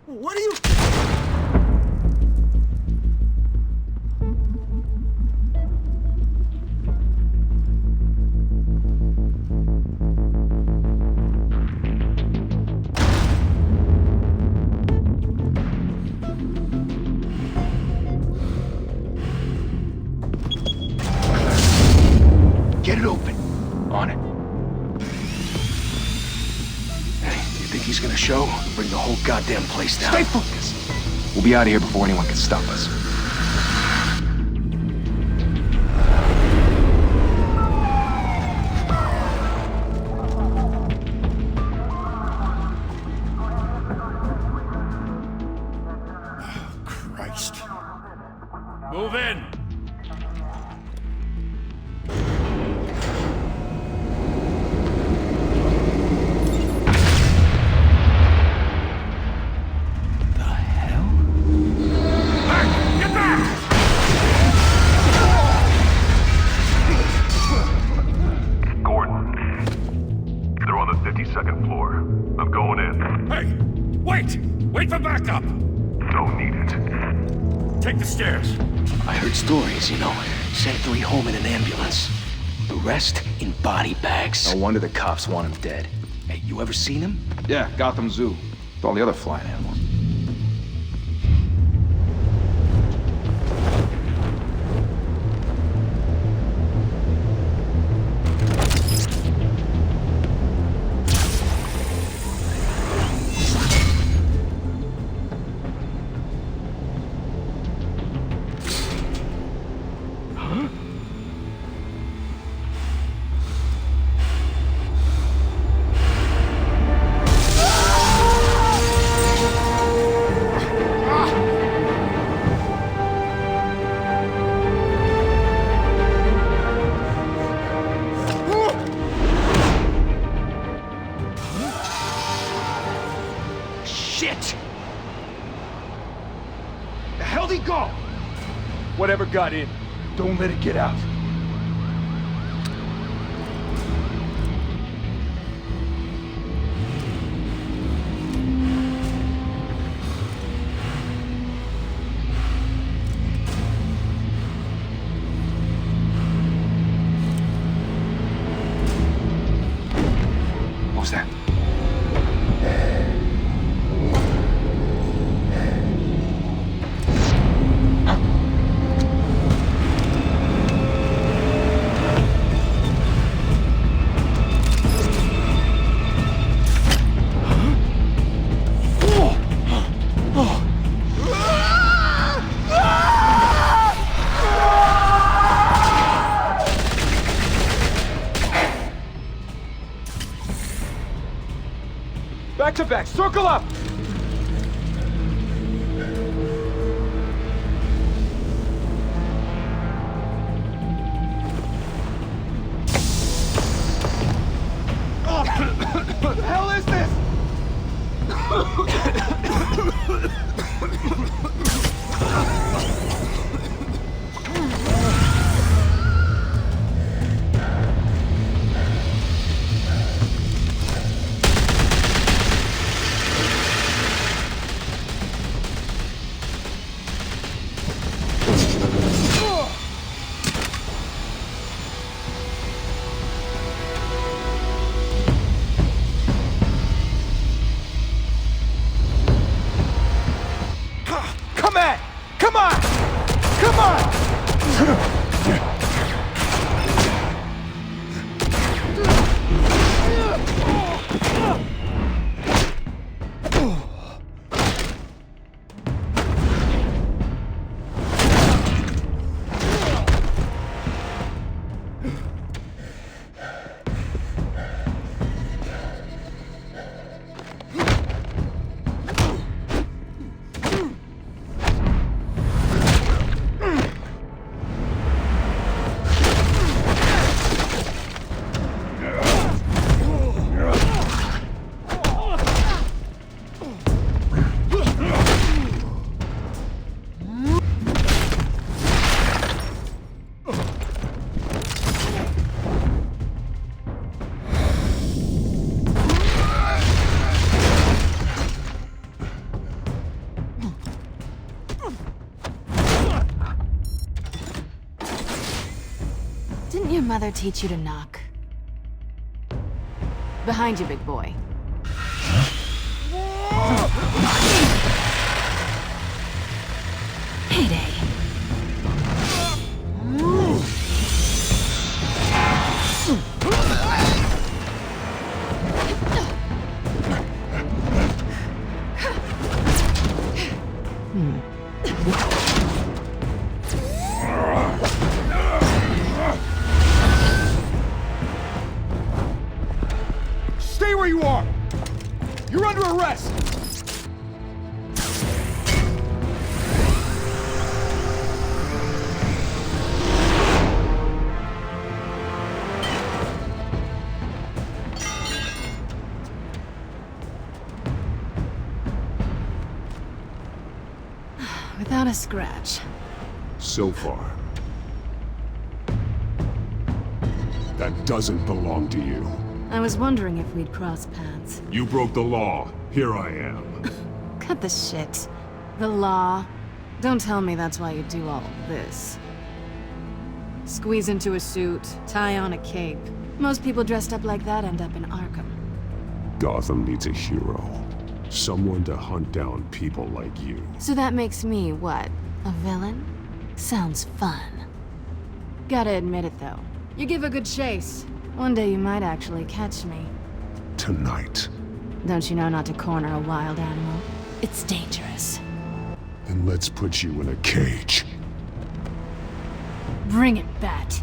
What are you... Get it open. On it. Hey, you think he's gonna show? Bring the whole goddamn place down. Stay focused. We'll be out of here before anyone can stop us. Christ. Move in! Second floor. I'm going in. Hey! Wait! Wait for backup! Don't need it. Take the stairs. I heard stories, you know. Sent 3 home in an ambulance. The rest in body bags. No wonder the cops want him dead. Hey, you ever seen him? Yeah, Gotham Zoo. With all the other flying animals. Shit! The hell'd he go? Whatever got in, don't let it get out. What was that? Back to back, circle up! What the hell is this? mother teach you to knock? Behind you, big boy. Heyday. Stay where you are! You're under arrest! Without a scratch. So far. That doesn't belong to you. I was wondering if we'd cross paths. You broke the law. Here I am. Cut the shit. The law. Don't tell me that's why you do all this. Squeeze into a suit, tie on a cape. Most people dressed up like that end up in Arkham. Gotham needs a hero. Someone to hunt down people like you. So that makes me, what, a villain? Sounds fun. Gotta admit it, though. You give a good chase. One day you might actually catch me. Tonight. Don't you know not to corner a wild animal? It's dangerous. Then let's put you in a cage. Bring it, Bat.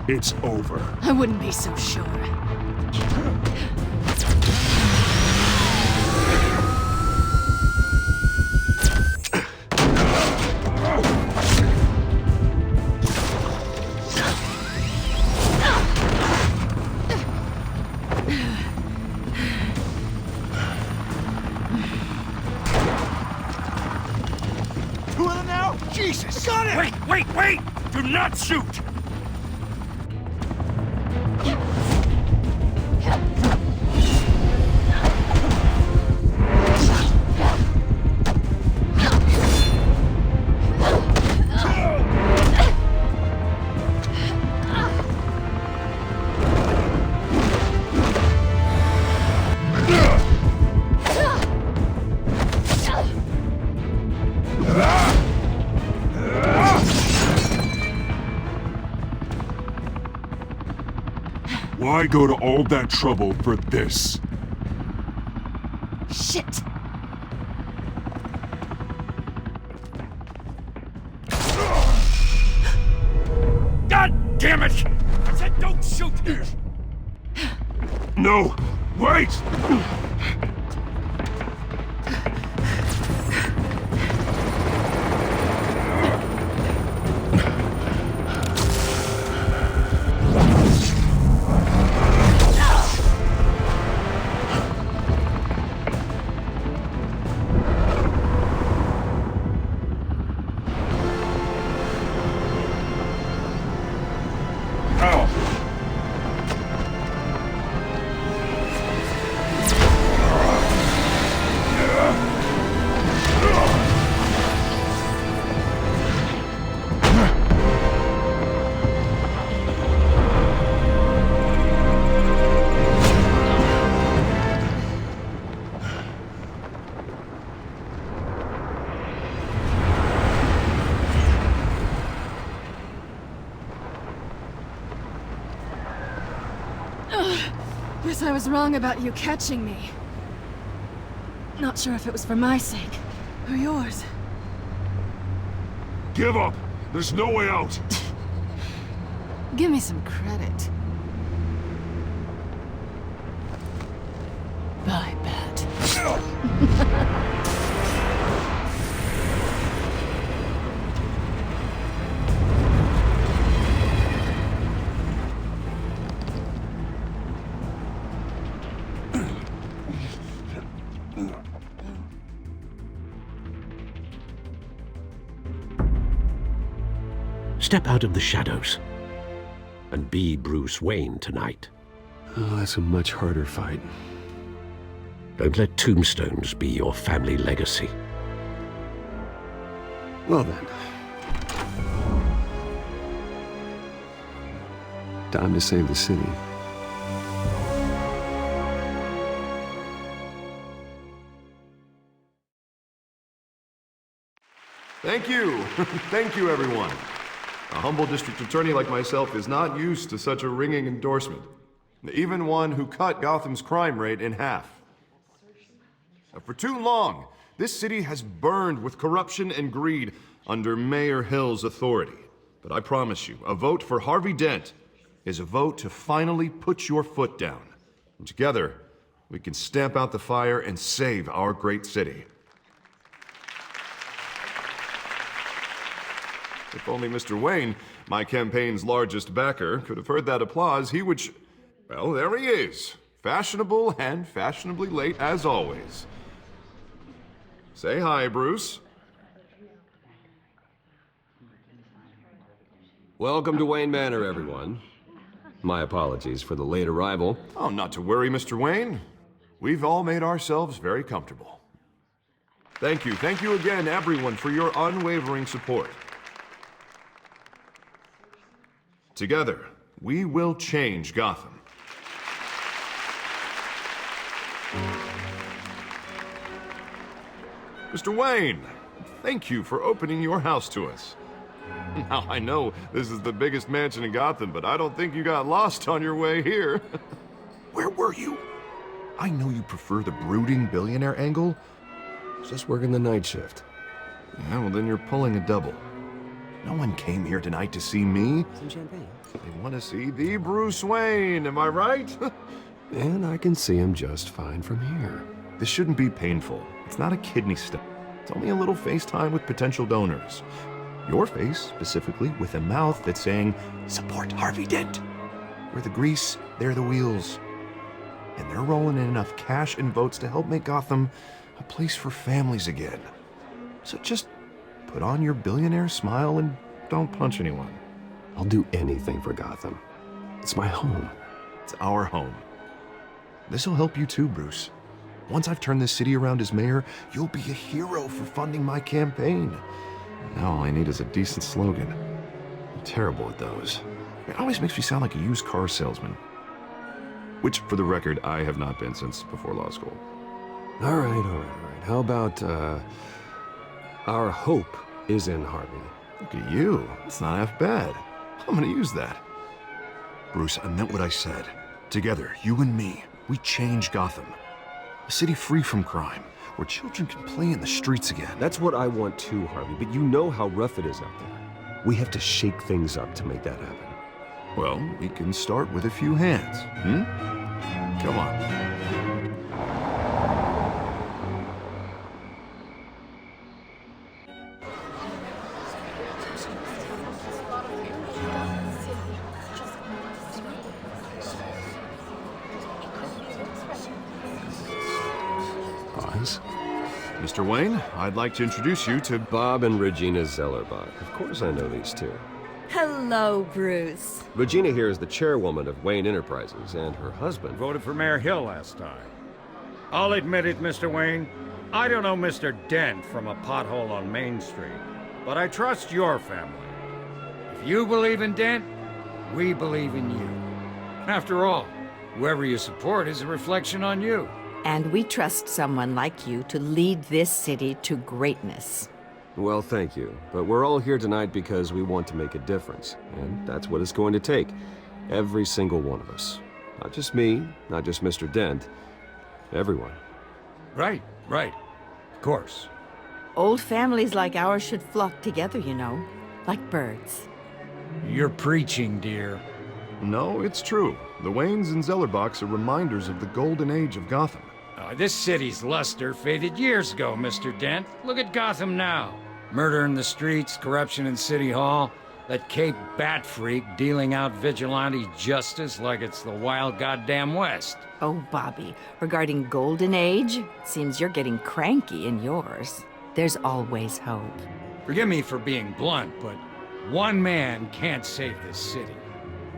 It's over. I wouldn't be so sure. Two of them now? Jesus! Got it! Wait, wait, wait! Do not shoot! Why go to all that trouble for this? Shit! God damn it! I said don't shoot! No! Wait! guess I was wrong about you catching me. Not sure if it was for my sake, or yours. Give up! There's no way out! Give me some credit. Bye, Bat. Step out of the shadows and be Bruce Wayne tonight. Oh, that's a much harder fight. Don't let tombstones be your family legacy. Well then. Time to save the city. Thank you. Thank you, everyone. A humble district attorney like myself is not used to such a ringing endorsement. Even one who cut Gotham's crime rate in half. For too long, this city has burned with corruption and greed under Mayor Hill's authority. But I promise you, a vote for Harvey Dent is a vote to finally put your foot down. And together, we can stamp out the fire and save our great city. If only Mr. Wayne, my campaign's largest backer, could have heard that applause, he would well, there he is. Fashionable and fashionably late as always. Say hi, Bruce. Welcome to Wayne Manor, everyone. My apologies for the late arrival. Oh, not to worry, Mr. Wayne. We've all made ourselves very comfortable. Thank you again, everyone, for your unwavering support. Together, we will change Gotham. Mr. Wayne, thank you for opening your house to us. Now, I know this is the biggest mansion in Gotham, but I don't think you got lost on your way here. Where were you? I know you prefer the brooding billionaire angle. Just working the night shift. Yeah, well, then you're pulling a double. No one came here tonight to see me. Some champagne. They want to see the Bruce Wayne, am I right? And I can see him just fine from here. This shouldn't be painful. It's not a kidney stone. It's only a little FaceTime with potential donors. Your face, specifically, with a mouth that's saying, support Harvey Dent. We're the grease, they're the wheels. And they're rolling in enough cash and votes to help make Gotham a place for families again. So just put on your billionaire smile and don't punch anyone. I'll do anything for Gotham. It's my home. It's our home. This'll help you too, Bruce. Once I've turned this city around as mayor, you'll be a hero for funding my campaign. Now all I need is a decent slogan. I'm terrible at those. It always makes me sound like a used car salesman. Which, for the record, I have not been since before law school. All right. How about, our hope is in Harvey. Look at you. It's not half bad. I'm gonna use that. Bruce, I meant what I said. Together, you and me, we change Gotham. A city free from crime, where children can play in the streets again. That's what I want too, Harvey, but you know how rough it is out there. We have to shake things up to make that happen. Well, we can start with a few hands, Come on. Mr. Wayne, I'd like to introduce you to Bob and Regina Zellerbach. Of course I know these two. Hello, Bruce. Regina here is the chairwoman of Wayne Enterprises, and her husband Voted for Mayor Hill last time. I'll admit it, Mr. Wayne. I don't know Mr. Dent from a pothole on Main Street, but I trust your family. If you believe in Dent, we believe in you. After all, whoever you support is a reflection on you. And we trust someone like you to lead this city to greatness. Well, thank you. But we're all here tonight because we want to make a difference. And that's what it's going to take. Every single one of us. Not just me, not just Mr. Dent. Everyone. Right, right. Of course. Old families like ours should flock together, you know, like birds. You're preaching, dear. No, it's true. The Waynes and Zellerbachs are reminders of the golden age of Gotham. This city's luster faded years ago, Mr. Dent. Look at Gotham now. Murder in the streets, corruption in City Hall, that Cape Bat freak dealing out vigilante justice like it's the wild goddamn West. Oh, Bobby, regarding Golden Age, it seems you're getting cranky in yours. There's always hope. Forgive me for being blunt, but one man can't save this city.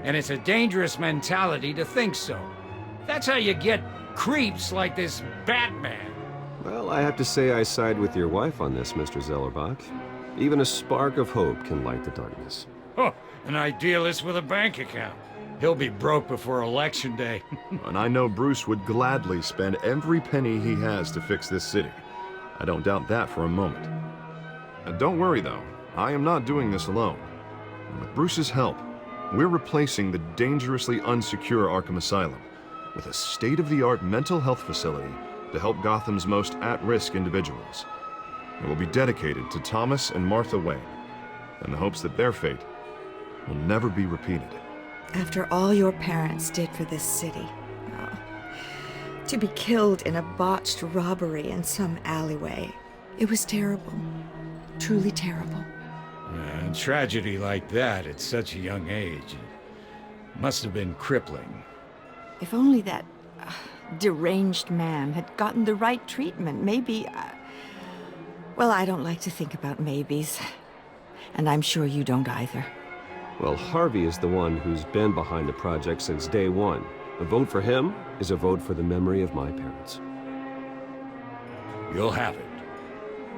And it's a dangerous mentality to think so. That's how you get creeps like this Batman. Well, I have to say I side with your wife on this, Mr. Zellerbach. Even a spark of hope can light the darkness. Oh, an idealist with a bank account. He'll be broke before Election Day. And I know Bruce would gladly spend every penny he has to fix this city. I don't doubt that for a moment. Don't worry, though. I am not doing this alone. And with Bruce's help, we're replacing the dangerously unsecure Arkham Asylum with a state-of-the-art mental health facility to help Gotham's most at-risk individuals. It will be dedicated to Thomas and Martha Wayne, in the hopes that their fate will never be repeated. After all your parents did for this city, oh, to be killed in a botched robbery in some alleyway, it was terrible. Truly terrible. Tragedy like that at such a young age must have been crippling. If only that deranged man had gotten the right treatment, maybe... well, I don't like to think about maybes. And I'm sure you don't either. Well, Harvey is the one who's been behind the project since day one. A vote for him is a vote for the memory of my parents. You'll have it.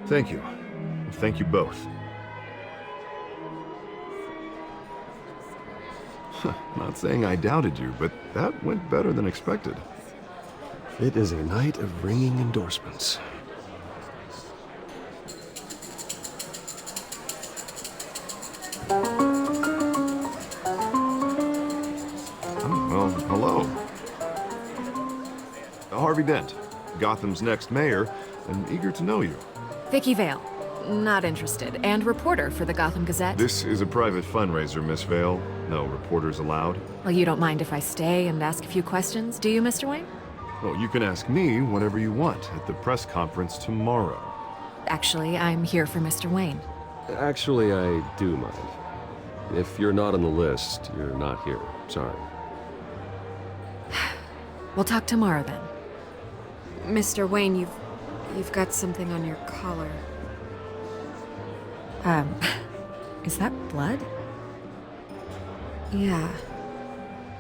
Thank you. Thank you both. Not saying I doubted you, but that went better than expected. It is a night of ringing endorsements. Well, hello. Harvey Dent, Gotham's next mayor, and eager to know you. Vicky Vale. Not interested. And reporter for the Gotham Gazette. This is a private fundraiser, Miss Vale. No reporters allowed. Well, you don't mind if I stay and ask a few questions, do you, Mr. Wayne? Well, you can ask me whatever you want at the press conference tomorrow. Actually, I'm here for Mr. Wayne. Actually, I do mind. If you're not on the list, you're not here. Sorry. We'll talk tomorrow then. Mr. Wayne, you've got something on your collar. Is that blood? Yeah.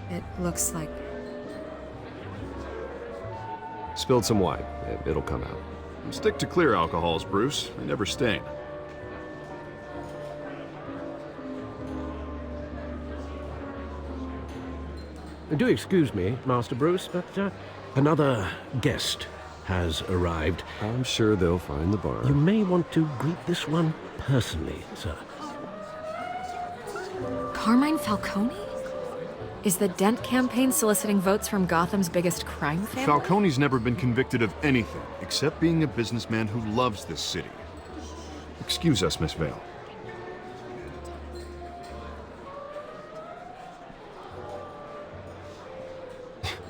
It looks like... Spilled some wine. It'll come out. Stick to clear alcohols, Bruce. They never stain. Do excuse me, Master Bruce, but another guest has arrived. I'm sure they'll find the bar. You may want to greet this one personally, sir. Carmine Falcone? Is the Dent campaign soliciting votes from Gotham's biggest crime family? Falcone's never been convicted of anything except being a businessman who loves this city. Excuse us, Miss Vale.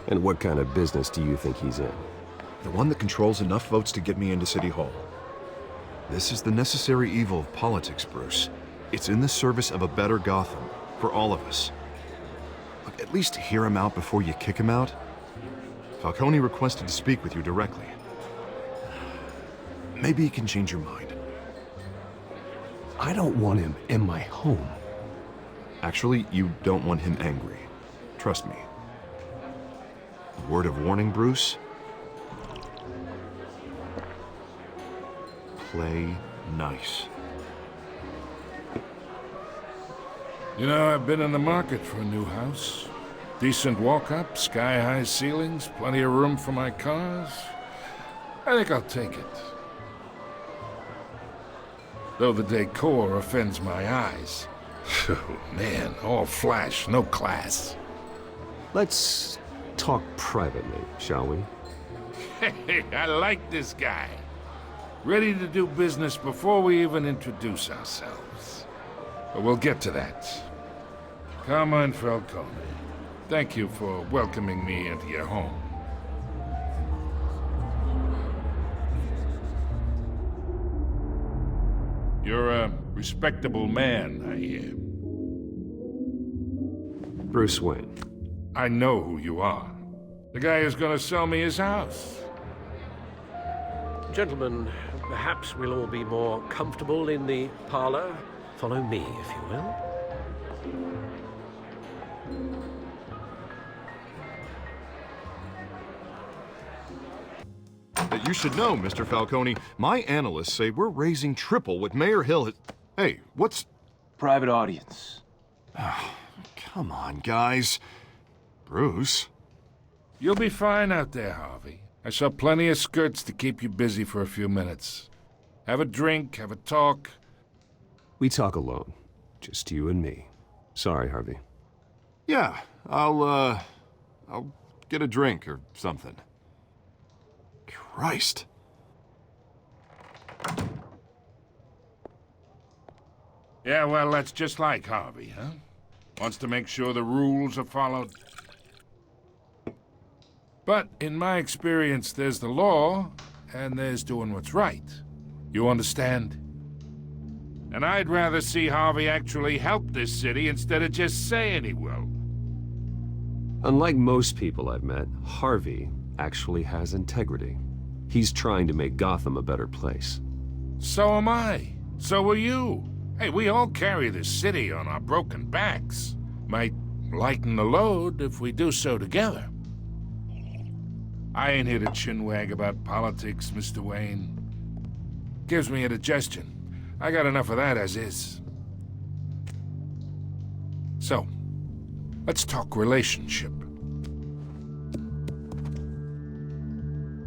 And what kind of business do you think he's in? The one that controls enough votes to get me into City Hall. This is the necessary evil of politics, Bruce. It's in the service of a better Gotham, for all of us. Look, at least hear him out before you kick him out. Falcone requested to speak with you directly. Maybe he can change your mind. I don't want him in my home. Actually, you don't want him angry. Trust me. A word of warning, Bruce. Play nice. You know, I've been in the market for a new house. Decent walk-up, sky-high ceilings, plenty of room for my cars. I think I'll take it. Though the decor offends my eyes. Oh, man, all flash, no class. Let's talk privately, shall we? Hey, I like this guy. Ready to do business before we even introduce ourselves. But we'll get to that. Carmine Falcone, thank you for welcoming me into your home. You're a respectable man, I hear. Bruce Wayne. I know who you are. The guy who's gonna sell me his house. Gentlemen, perhaps we'll all be more comfortable in the parlor. Follow me, if you will. You should know, Mr. Falcone, my analysts say we're raising triple what Mayor Hill has... Hey, what's... Private audience. Come on, guys. Bruce? You'll be fine out there, Harvey. I saw plenty of skirts to keep you busy for a few minutes. Have a drink, have a talk. We talk alone. Just you and me. Sorry, Harvey. Yeah, I'll get a drink or something. Christ. Yeah, well, that's just like Harvey, huh? Wants to make sure the rules are followed. But in my experience, there's the law, and there's doing what's right. You understand? And I'd rather see Harvey actually help this city instead of just saying he will. Unlike most people I've met, Harvey actually has integrity. He's trying to make Gotham a better place. So am I. So are you. Hey, we all carry this city on our broken backs. Might lighten the load if we do so together. I ain't here to chinwag about politics, Mr. Wayne. Gives me indigestion. I got enough of that as is. So, let's talk relationship.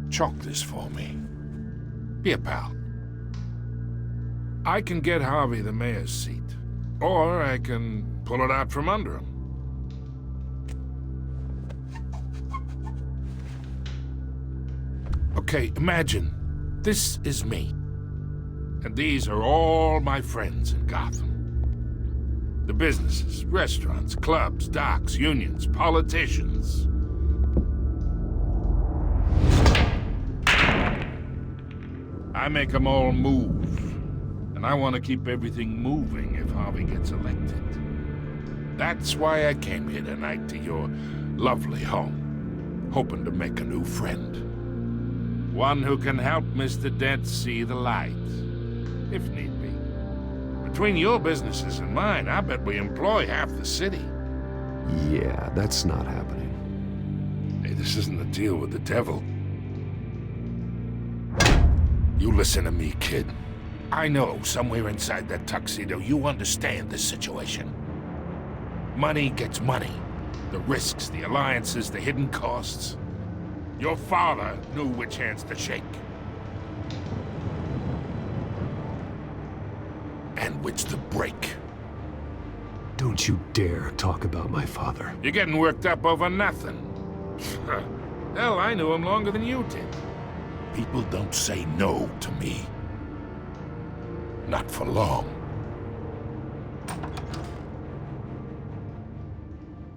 Chalk this for me. Be a pal. I can get Harvey the mayor's seat, or I can pull it out from under him. Okay, imagine this is me, and these are all my friends in Gotham. The businesses, restaurants, clubs, docks, unions, politicians. I make them all move. And I want to keep everything moving if Harvey gets elected. That's why I came here tonight to your lovely home, hoping to make a new friend. One who can help Mr. Dent see the light, if need be. Between your businesses and mine, I bet we employ half the city. Yeah, that's not happening. Hey, this isn't a deal with the devil. You listen to me, kid. I know somewhere inside that tuxedo you understand this situation. Money gets money. The risks, the alliances, the hidden costs. Your father knew which hands to shake. And which to break. Don't you dare talk about my father. You're getting worked up over nothing. Hell, I knew him longer than you did. People don't say no to me. Not for long.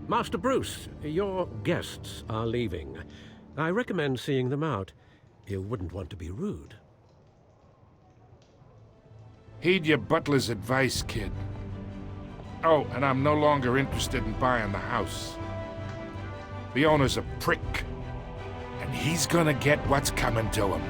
Master Bruce, your guests are leaving. I recommend seeing them out. You wouldn't want to be rude. Heed your butler's advice, kid. Oh, and I'm no longer interested in buying the house. The owner's a prick. And he's gonna get what's coming to him.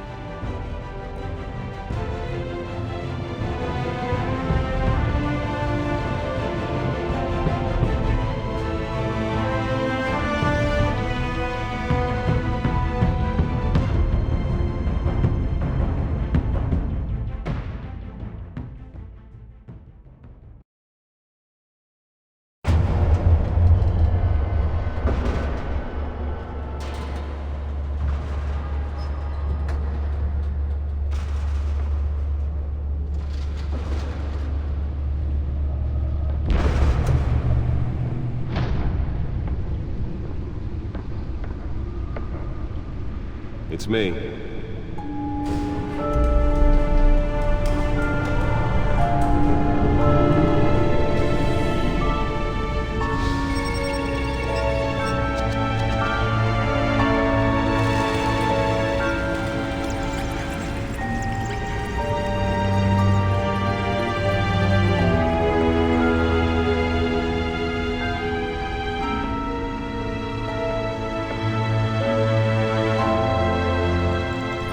Beats me.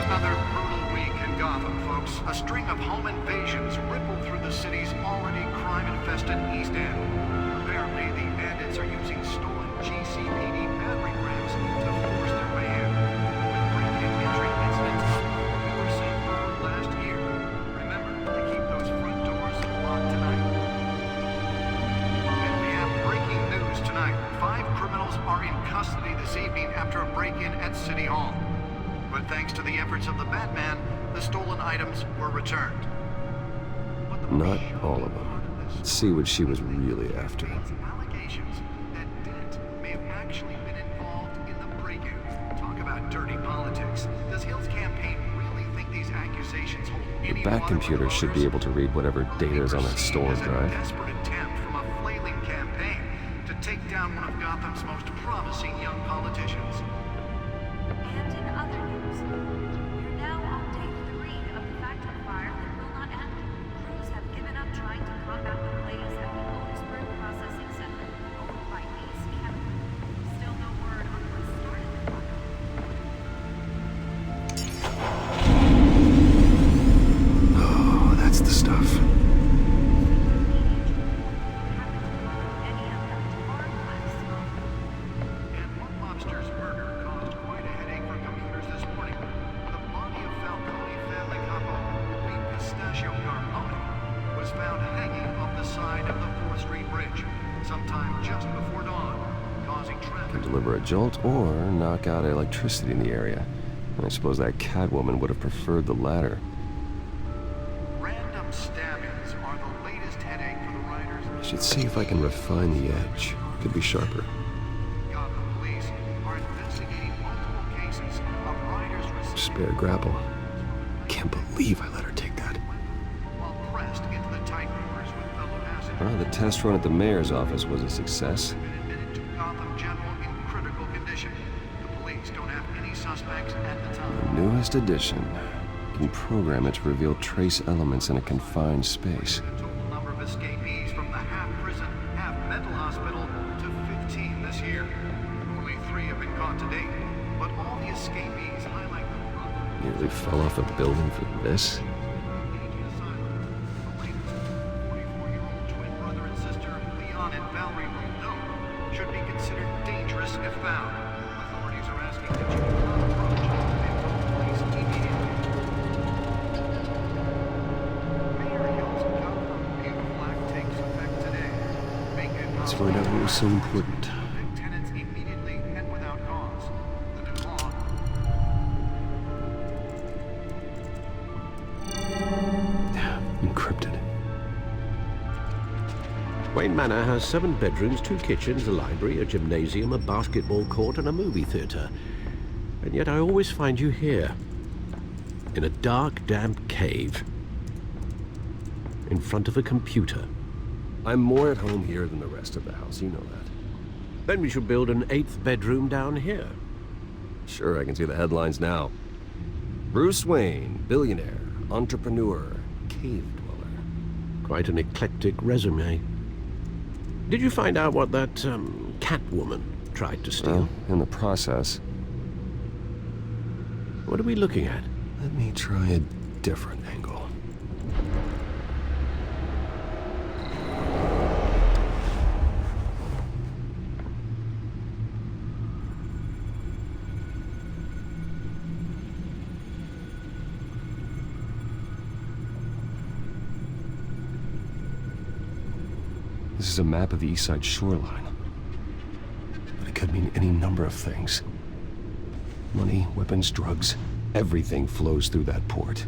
Another brutal week in Gotham, folks. A string of home invasions rippled through the city's already crime-infested East End. Apparently, the bandits are using stolen GCPD battering rams to force their way in. With break-in entry incidents up 40% over last year. Remember to keep those front doors locked tonight. And we have breaking news tonight. 5 criminals are in custody this evening after a break-in at City Hall. But thanks to the efforts of the Batman, the stolen items were returned. Not all of them. Let's see what she was really after. Allegations that Dent may have actually been involved in the break-in. Talk about dirty politics. Does Hill's campaign really think these accusations hold any The back computer should be able to read whatever data is on that stolen drive. desperate attempt from a flailing campaign to take down one of Gotham's most promising young politicians. And in other news, we're now on day 3 of the factory fire that will not end. Crews have given up trying to combat the blaze at the Owensburg Processing Center, owned by Ace Chemical. Still no word on what started the fire. Oh, that's the stuff. And one lobster's murder caused quite a headache for commuters this morning. The body of Falcone family couple, Louis Pistachio Carbone, was found hanging off the side of the 4th Street Bridge sometime just before dawn, causing traffic. Can deliver a jolt or knock out electricity in the area. And I suppose that Catwoman would have preferred the latter. Random stabbings are the latest headache for the riders. I should see if I can refine the edge. Could be sharper. Gotham police are investigating multiple cases of riders receiving Spare grapple. Can't believe I let her take that. while pressed into the tight quarters with fellow passengers. Well, the test run at the mayor's office was a success. Been admitted to Gotham General in critical condition. The police don't have any suspects at the The time. newest addition. Can program it to reveal trace elements in a confined space. The total number of escapees from the half-prison, half-mental hospital to 15 this year. Only 3 have been caught to date, but all the escapees highlight the rough Nearly fell off a building for this. Aging asylum. The latest, 44-year-old twin brother and sister, Leon and Valerie Rondeau, should be considered dangerous if found. Authorities are asking that you do not approach and tell the police immediately. Mayor Hill's Gotham Beautiful Act takes effect today. Make it Let's find out what was so important. evict tenants immediately and without cause. The new law. Encrypted. Wayne Manor has 7 bedrooms, 2 kitchens, a library, a gymnasium, a basketball court, and a movie theater. And yet I always find you here. In a dark, damp cave. In front of a computer. I'm more at home here than the rest of the house, you know that. Then we should build an 8th bedroom down here. Sure, I can see the headlines now. Bruce Wayne, billionaire, entrepreneur, cave dweller. Quite an eclectic resume. Did you find out what that, Catwoman tried to steal? Well, in the process. What are we looking at? Let me try a different angle. This is a map of the East Side shoreline. But it could mean any number of things. Money, weapons, drugs, everything flows through that port.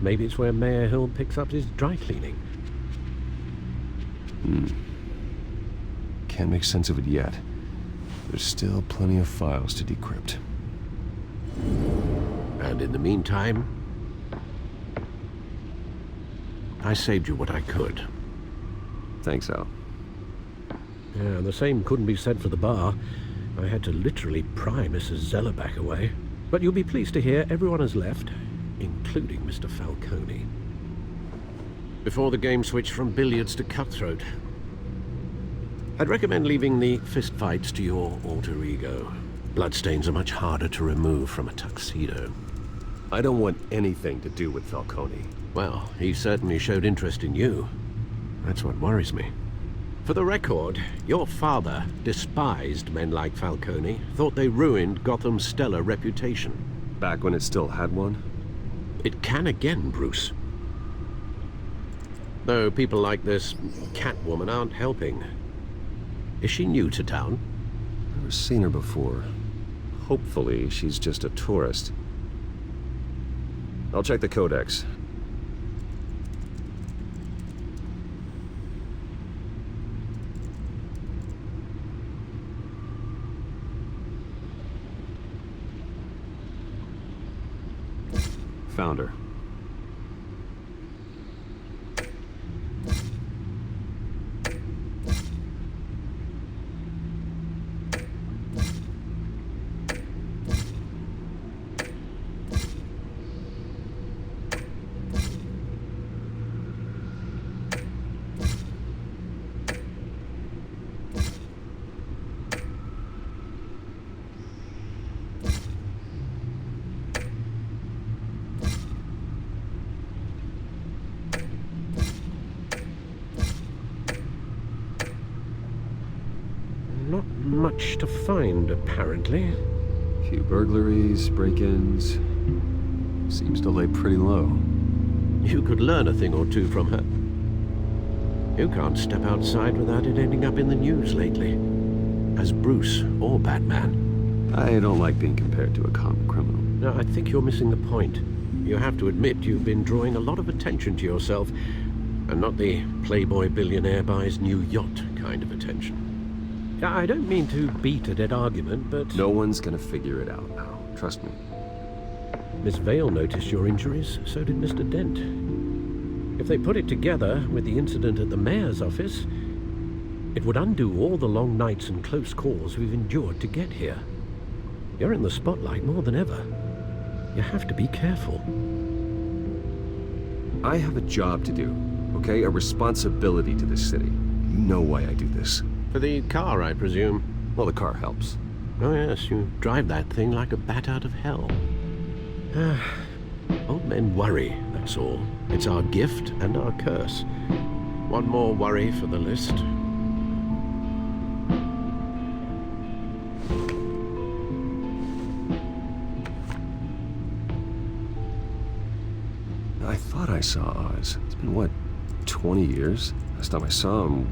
Maybe it's where Mayor Hill picks up his dry cleaning. Can't make sense of it yet. There's still plenty of files to decrypt. And in the meantime, I saved you what I could. Thanks, Al. Yeah, and the same couldn't be said for the bar. I had to literally pry Mrs. Zellerback away. But you'll be pleased to hear everyone has left, including Mr. Falcone. Before the game switched from billiards to cutthroat. I'd recommend leaving the fistfights to your alter ego. Bloodstains are much harder to remove from a tuxedo. I don't want anything to do with Falcone. Well, he certainly showed interest in you. That's what worries me. For the record, your father despised men like Falcone, thought they ruined Gotham's stellar reputation. Back when it still had one? It can again, Bruce. Though people like this Catwoman aren't helping. Is she new to town? Never seen her before. Hopefully, she's just a tourist. I'll check the codex. Found her. Not much to find, apparently. Few burglaries, break-ins. Seems to lay pretty low. You could learn a thing or two from her. You can't step outside without it ending up in the news lately. As Bruce or Batman. I don't like being compared to a common criminal. No, I think you're missing the point. You have to admit you've been drawing a lot of attention to yourself, and not the playboy billionaire buys new yacht kind of attention. I don't mean to beat a dead argument, but... No one's gonna figure it out now. Trust me. Miss Vale noticed your injuries, so did Mr. Dent. If they put it together with the incident at the mayor's office, it would undo all the long nights and close calls we've endured to get here. You're in the spotlight more than ever. You have to be careful. I have a job to do, okay? A responsibility to this city. You know why I do this. For the car, I presume. Well, the car helps. Oh yes, you drive that thing like a bat out of hell. Old men worry, that's all. It's our gift and our curse. One more worry for the list. I thought I saw Oz. It's been, what, 20 years? Last time I saw him,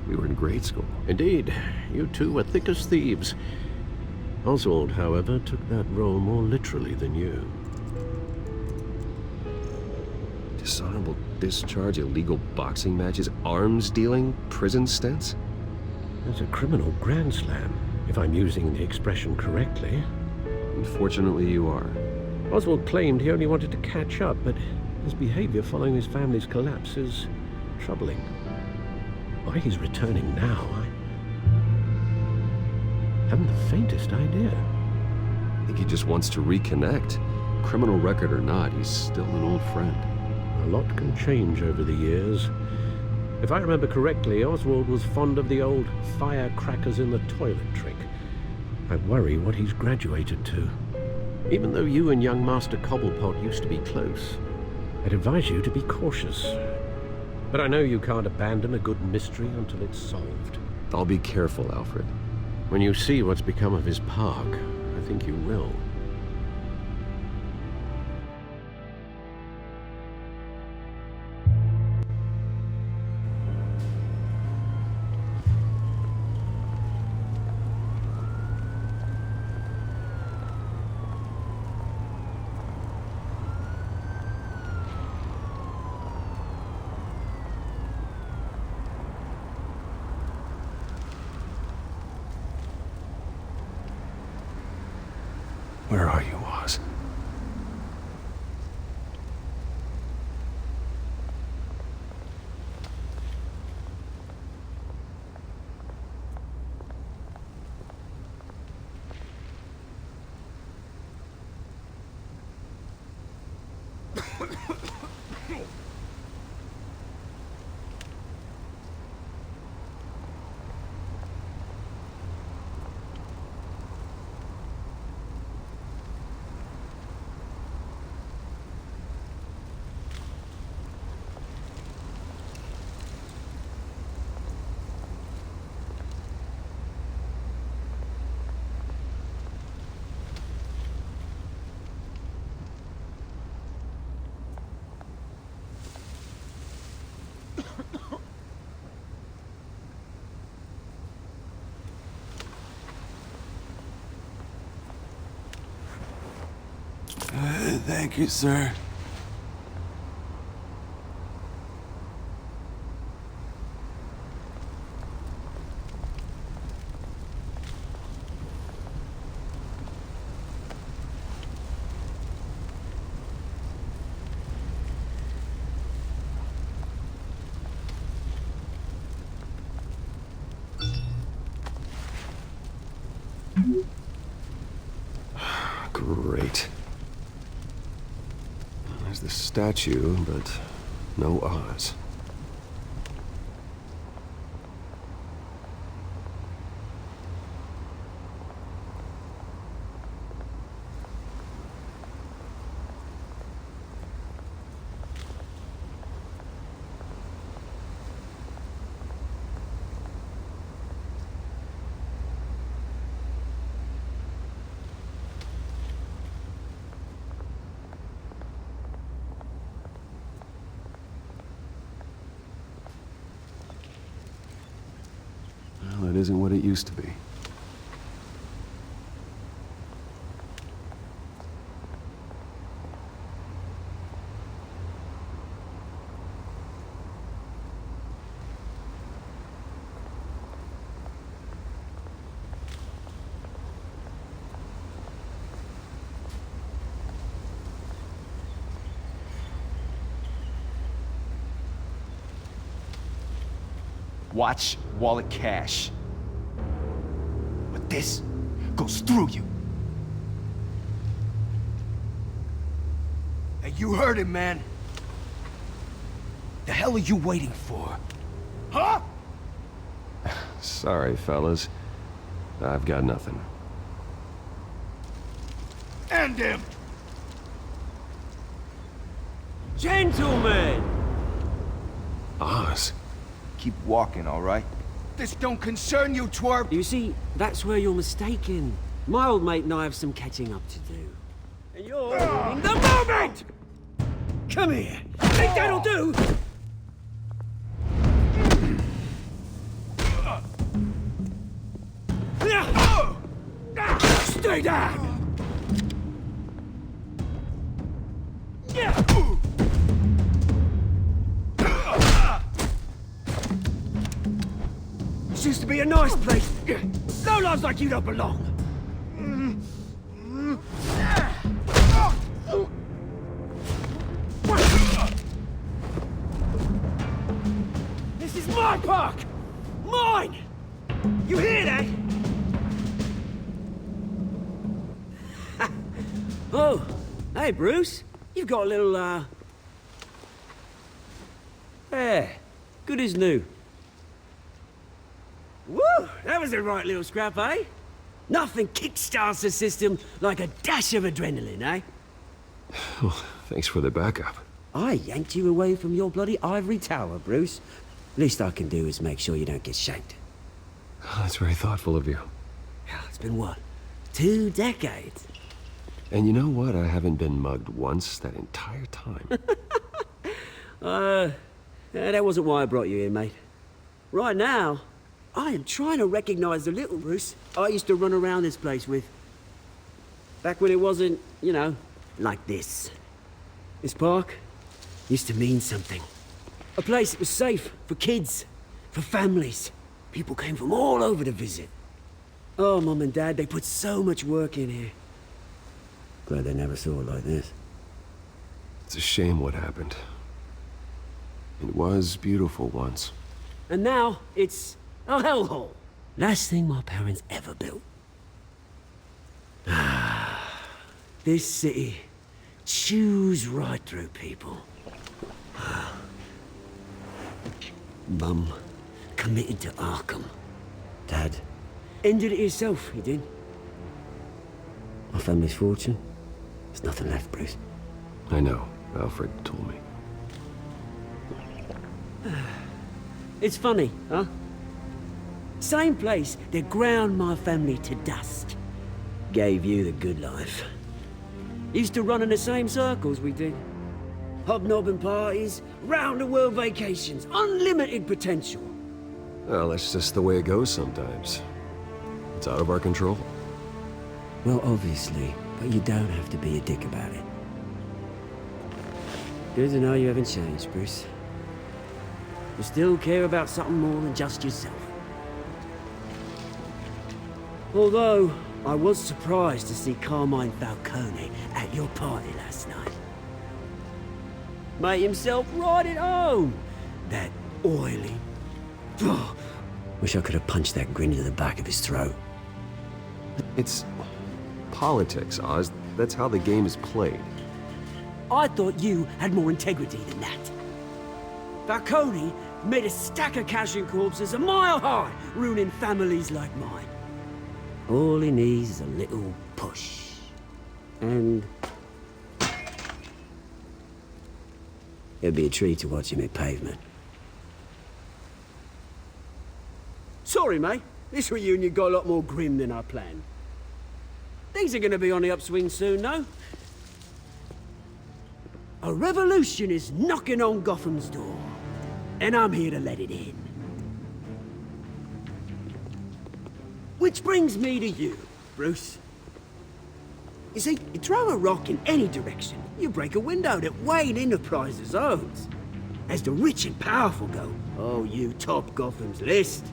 we were in grade school. Indeed, you two were thick as thieves. Oswald, however, took that role more literally than you. Dishonorable discharge, illegal boxing matches, arms dealing, prison stints? That's a criminal grand slam, if I'm using the expression correctly. Unfortunately, you are. Oswald claimed he only wanted to catch up, but his behavior following his family's collapse is troubling. Why he's returning now, I haven't the faintest idea. I think he just wants to reconnect. Criminal record or not, he's still an old friend. A lot can change over the years. If I remember correctly, Oswald was fond of the old firecrackers in the toilet trick. I worry what he's graduated to. Even though you and young Master Cobblepot used to be close, I'd advise you to be cautious. But I know you can't abandon a good mystery until it's solved. I'll be careful, Alfred. When you see what's become of his park, I think you will. Where are you, Oz? Thank you, sir. Great. There's the statue, but no Oz. Well, it isn't what it used to be. Watch wallet cash. But this goes through you. Hey, you heard him, man. The hell are you waiting for? Huh? Sorry, fellas. I've got nothing. End him! Gentlemen! Oz. Keep walking, all right? This don't concern you, twerp! You see, that's where you're mistaken. My old mate and I have some catching up to do. And you're in the moment! Come here! Think that'll do? Stay down! This used to be a nice place. No lives like you don't belong. This is my park! Mine! You hear that? Oh, hey Bruce. You've got a little, There. Good as new. Woo! That was a right little scrap, eh? Nothing kickstarts the system like a dash of adrenaline, eh? Well, thanks for the backup. I yanked you away from your bloody ivory tower, Bruce. Least I can do is make sure you don't get shanked. Oh, that's very thoughtful of you. It's been what? 2 decades? And you know what? I haven't been mugged once that entire time. That wasn't why I brought you here, mate. Right now, I am trying to recognize the little Bruce I used to run around this place with. Back when it wasn't, you know, like this. This park used to mean something. A place that was safe for kids, for families. People came from all over to visit. Oh, Mum and Dad, they put so much work in here. Glad they never saw it like this. It's a shame what happened. It was beautiful once. And now, it's a hellhole. Last thing my parents ever built. This city chews right through people. Mum committed to Arkham. Dad ended it himself, he did. My family's fortune, there's nothing left, Bruce. I know. Alfred told me. It's funny, huh? Same place that ground my family to dust. Gave you the good life. Used to run in the same circles we did. Hobnobbing parties, round-the-world vacations, unlimited potential. Well, that's just the way it goes sometimes. It's out of our control. Well, obviously, but you don't have to be a dick about it. Good to know you haven't changed, Bruce. You still care about something more than just yourself. Although, I was surprised to see Carmine Falcone at your party last night. Made himself right at home. That oily... Oh, wish I could have punched that grin into the back of his throat. It's politics, Oz. That's how the game is played. I thought you had more integrity than that. Falcone made a stack of cash in corpses a mile high, ruining families like mine. All he needs is a little push. And... it'd be a treat to watch him hit pavement. Sorry, mate. This reunion got a lot more grim than I planned. Things are gonna be on the upswing soon, though. A revolution is knocking on Gotham's door, and I'm here to let it in. Which brings me to you, Bruce. You see, you throw a rock in any direction, you break a window that Wayne Enterprises owns. As the rich and powerful go, oh, you top Gotham's list.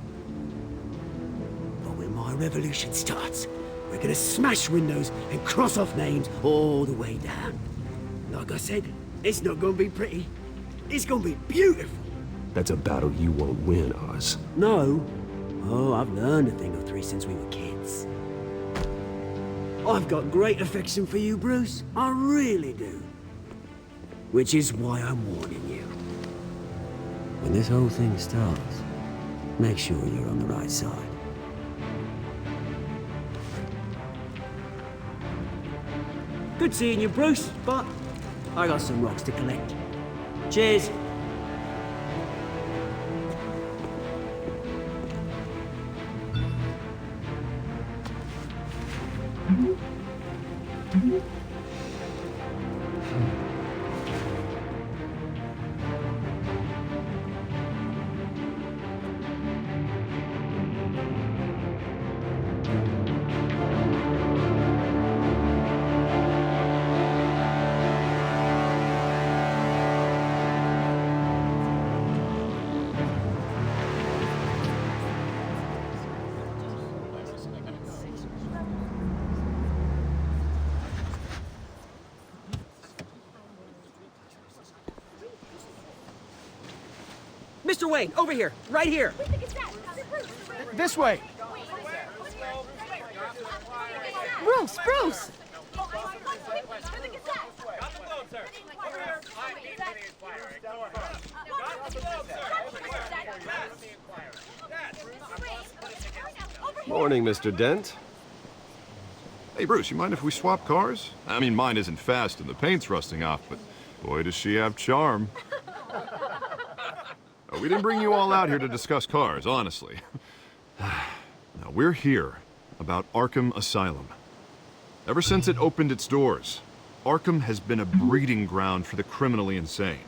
But when my revolution starts, we're gonna smash windows and cross off names all the way down. Like I said, it's not gonna be pretty. It's gonna be beautiful. That's a battle you won't win, Oz. No. Oh, I've learned a thing or three since we were kids. I've got great affection for you, Bruce. I really do. Which is why I'm warning you. When this whole thing starts, make sure you're on the right side. Good seeing you, Bruce, but I got some rocks to collect. Cheers. Mr. Wayne, over here, right here. This way. Bruce, Bruce! Morning, Mr. Dent. Hey, Bruce, you mind if we swap cars? I mean, mine isn't fast and the paint's rusting off, but boy, does she have charm. We didn't bring you all out here to discuss cars, honestly. Now, we're here about Arkham Asylum. Ever since it opened its doors, Arkham has been a breeding ground for the criminally insane.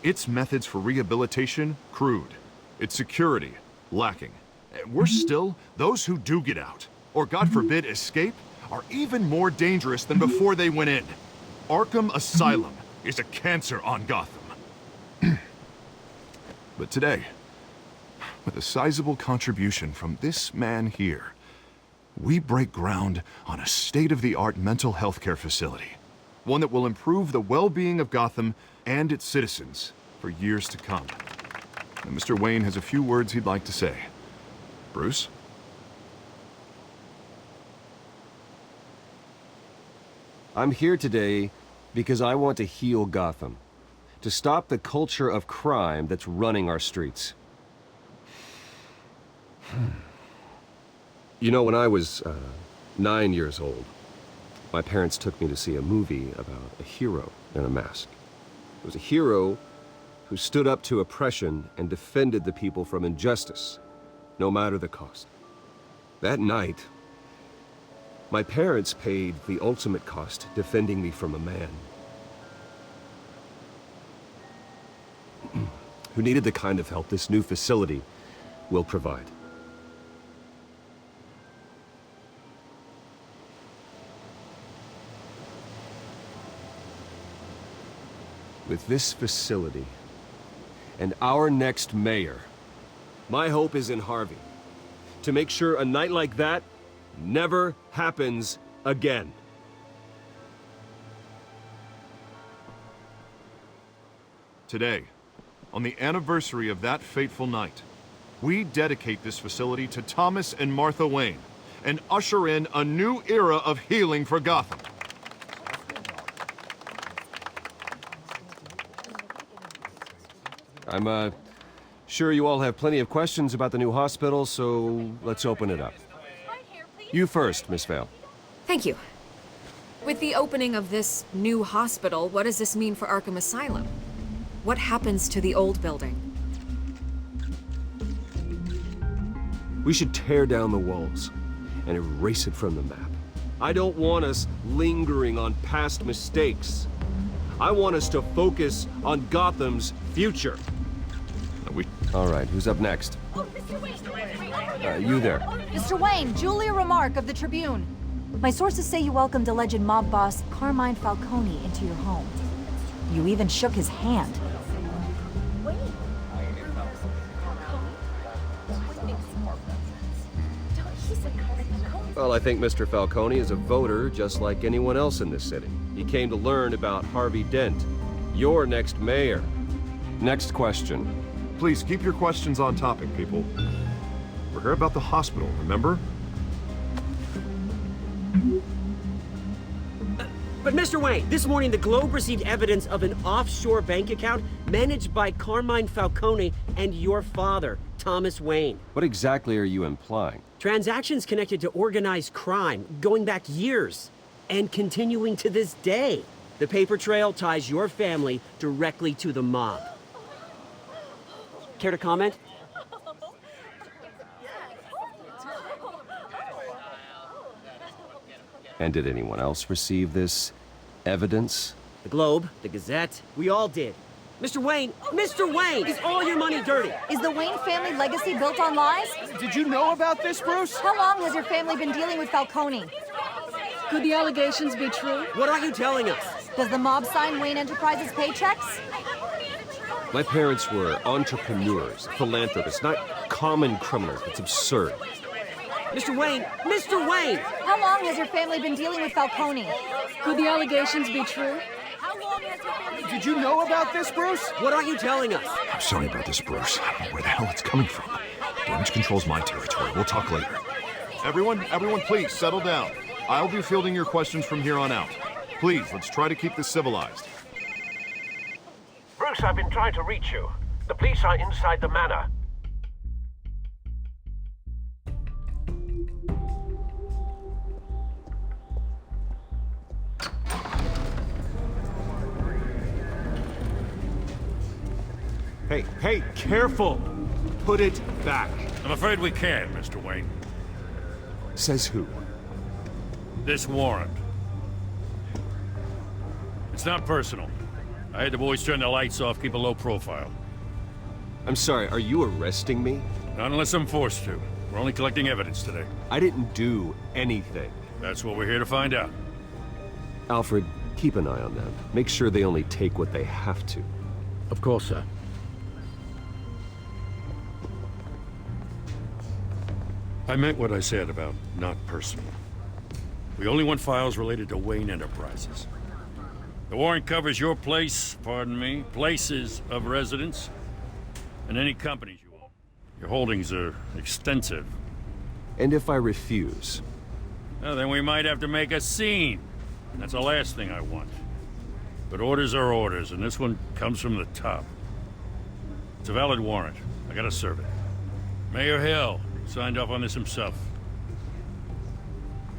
Its methods for rehabilitation, crude. Its security, lacking. And worse still, those who do get out, or God forbid escape, are even more dangerous than before they went in. Arkham Asylum is a cancer on Gotham. But today, with a sizable contribution from this man here, we break ground on a state-of-the-art mental health care facility. One that will improve the well-being of Gotham and its citizens for years to come. And Mr. Wayne has a few words he'd like to say. Bruce? I'm here today because I want to heal Gotham. To stop the culture of crime that's running our streets. You know, when I was 9 years old, my parents took me to see a movie about a hero in a mask. It was a hero who stood up to oppression and defended the people from injustice, no matter the cost. That night, my parents paid the ultimate cost defending me from a man who needed the kind of help this new facility will provide. With this facility and our next mayor, my hope is in Harvey. To make sure a night like that never happens again. Today, on the anniversary of that fateful night, we dedicate this facility to Thomas and Martha Wayne and usher in a new era of healing for Gotham. I'm sure you all have plenty of questions about the new hospital, so let's open it up. You first, Miss Vale. Thank you. With the opening of this new hospital, what does this mean for Arkham Asylum? What happens to the old building? We should tear down the walls and erase it from the map. I don't want us lingering on past mistakes. I want us to focus on Gotham's future. All right, who's up next? You there. Mr. Wayne, Julia Remark of the Tribune. My sources say you welcomed alleged mob boss Carmine Falcone into your home. You even shook his hand. Well, I think Mr. Falcone is a voter just like anyone else in this city. He came to learn about Harvey Dent, your next mayor. Next question. Please keep your questions on topic, people. We're here about the hospital, remember? But Mr. Wayne, this morning the Globe received evidence of an offshore bank account managed by Carmine Falcone and your father, Thomas Wayne. What exactly are you implying? Transactions connected to organized crime, going back years, and continuing to this day. The paper trail ties your family directly to the mob. Care to comment? And did anyone else receive this evidence? The Globe, the Gazette, we all did. Mr. Wayne, is all your money dirty? Is the Wayne family legacy built on lies? Did you know about this, Bruce? How long has your family been dealing with Falcone? Could the allegations be true? What are you telling us? Does the mob sign Wayne Enterprises paychecks? My parents were entrepreneurs, philanthropists, not common criminals. It's absurd. Mr. Wayne! How long has your family been dealing with Falcone? Could the allegations be true? Did you know about this, Bruce? What are you telling us? I'm sorry about this, Bruce. I don't know where the hell it's coming from. Damage control's my territory. We'll talk later. Everyone, please, settle down. I'll be fielding your questions from here on out. Please, let's try to keep this civilized. Bruce, I've been trying to reach you. The police are inside the manor. Hey, careful! Put it back. I'm afraid we can't, Mr. Wayne. Says who? This warrant. It's not personal. I had the boys turn the lights off, keep a low profile. I'm sorry, are you arresting me? Not unless I'm forced to. We're only collecting evidence today. I didn't do anything. That's what we're here to find out. Alfred, keep an eye on them. Make sure they only take what they have to. Of course, sir. I meant what I said about not personal. We only want files related to Wayne Enterprises. The warrant covers your place, pardon me, places of residence, and any companies you own. Your holdings are extensive. And if I refuse? Well, then we might have to make a scene. That's the last thing I want. But orders are orders, and this one comes from the top. It's a valid warrant. I gotta serve it. Mayor Hill signed off on this himself.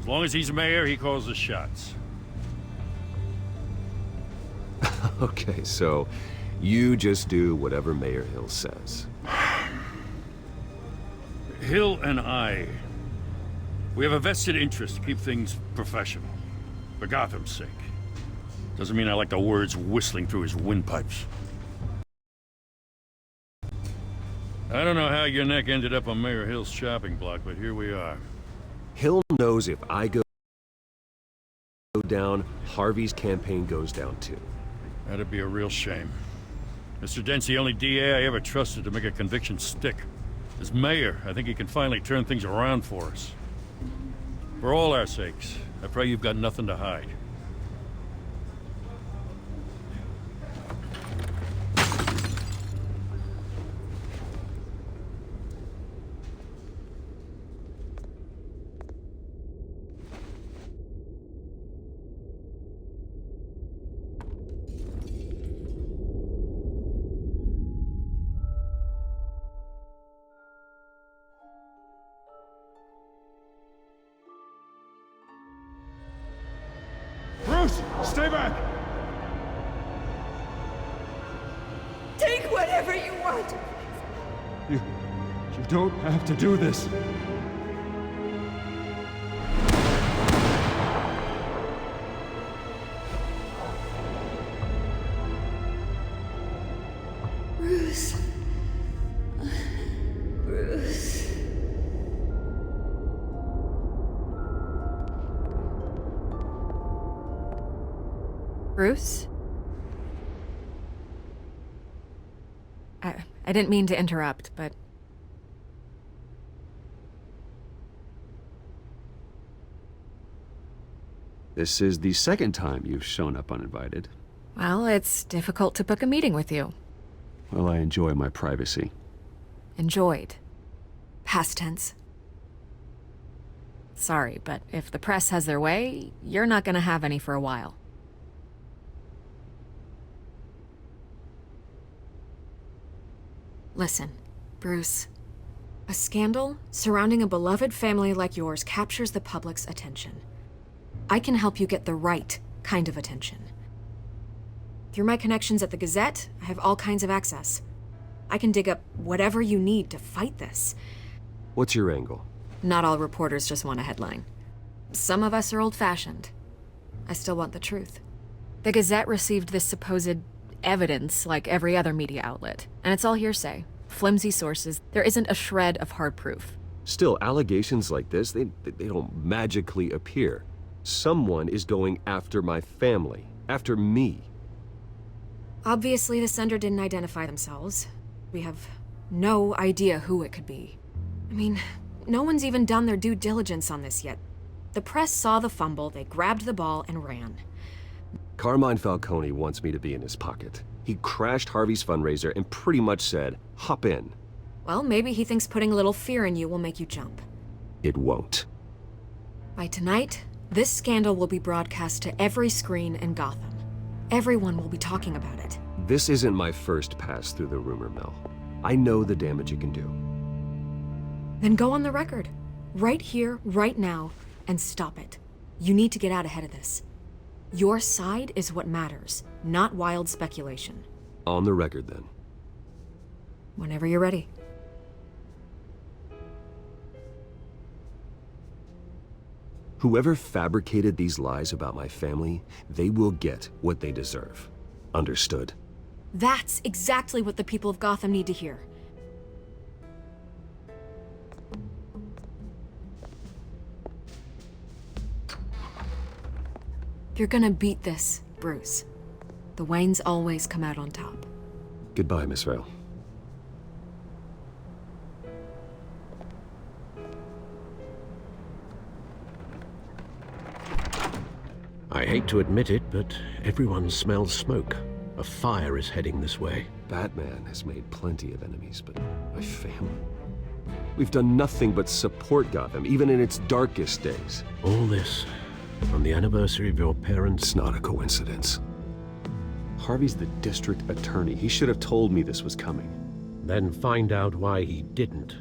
As long as he's mayor, he calls the shots. Okay, so you just do whatever Mayor Hill says. Hill and we have a vested interest to keep things professional. For Gotham's sake. Doesn't mean I like the words whistling through his windpipes. I don't know how your neck ended up on Mayor Hill's shopping block, but here we are. Hill knows if I go down, Harvey's campaign goes down too. That'd be a real shame. Mr. Dent's the only DA I ever trusted to make a conviction stick. As mayor, I think he can finally turn things around for us. For all our sakes, I pray you've got nothing to hide. Bruce, stay back! Take whatever you want. You don't have to do this. Bruce. Bruce. Bruce? I didn't mean to interrupt, but... This is the second time you've shown up uninvited. Well, it's difficult to book a meeting with you. Well, I enjoy my privacy. Enjoyed. Past tense. Sorry, but if the press has their way, you're not gonna have any for a while. Listen, Bruce. A scandal surrounding a beloved family like yours captures the public's attention. I can help you get the right kind of attention. Through my connections at the Gazette, I have all kinds of access. I can dig up whatever you need to fight this. What's your angle? Not all reporters just want a headline. Some of us are old-fashioned. I still want the truth. The Gazette received this supposed evidence like every other media outlet, and it's all hearsay. Flimsy sources. There isn't a shred of hard proof. Still, allegations like this, they don't magically appear. Someone is going after my family, after me. Obviously, the sender didn't identify themselves. We have no idea who it could be. I mean, no one's even done their due diligence on this yet. The press saw the fumble, they grabbed the ball and ran. Carmine Falcone wants me to be in his pocket. He crashed Harvey's fundraiser and pretty much said, hop in. Well, maybe he thinks putting a little fear in you will make you jump. It won't. By tonight, this scandal will be broadcast to every screen in Gotham. Everyone will be talking about it. This isn't my first pass through the rumor mill. I know the damage it can do. Then go on the record. Right here, right now, and stop it. You need to get out ahead of this. Your side is what matters, not wild speculation. On the record, then. Whenever you're ready. Whoever fabricated these lies about my family, they will get what they deserve. Understood? That's exactly what the people of Gotham need to hear. You're gonna beat this, Bruce. The Waynes always come out on top. Goodbye, Miss Vale. I hate to admit it, but everyone smells smoke. A fire is heading this way. Batman has made plenty of enemies, but my family... We've done nothing but support Gotham, even in its darkest days. All this on the anniversary of your parents'... It's not a coincidence. Harvey's the district attorney. He should have told me this was coming. Then find out why he didn't.